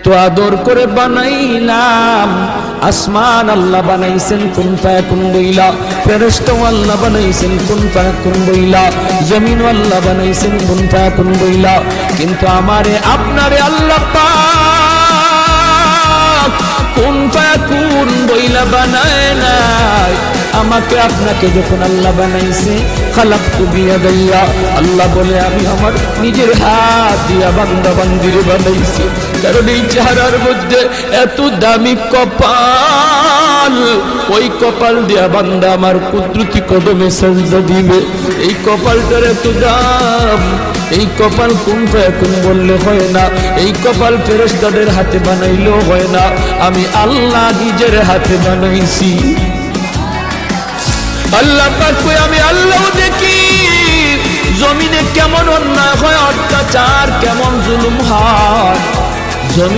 তো আদর করে বানাইলাম। আসমান আল্লাহ বানাইছেন কুন ফায়াকুন বইলা, ফেরেশতা আল্লাহ বানাইছেন কুন ফায়াকুন বইলা, জমিন আল্লাহ বানাইছেন কুন ফায়াকুন বইলা। কিন্তু আমারে আপনারে আল্লাহ পাক কুন ফায়াকুন বইলা বানায় নাই। আমাকে আপনাকে যখন আল্লাহ বানাইছে, খালাকতু বিয়াদাইয়া, আল্লাহ বলে আমি আমার নিজের হাত দিয়া বান্দা বান্দিরে বানাইছি। কারণ এই চেহারার মধ্যে এত দামি কপাল, ওই কপাল দিয়া বান্দা আমার কুদরতি কদমে সেজদা দিবে। এই কপালটার এত দাম, এই কপাল কুন ফায়াকুন বললে হয় না, এই কপাল ফেরেশতাদের হাতে বানাইলেও হয় না, আমি আল্লাহ নিজের হাতে বানাইছি। আল্লাহ পাক কই আমি আল্লাহ দেখি জমিনে কেমন অন্যায় হয়, অত্যাচার কেমন জুলুম হয়।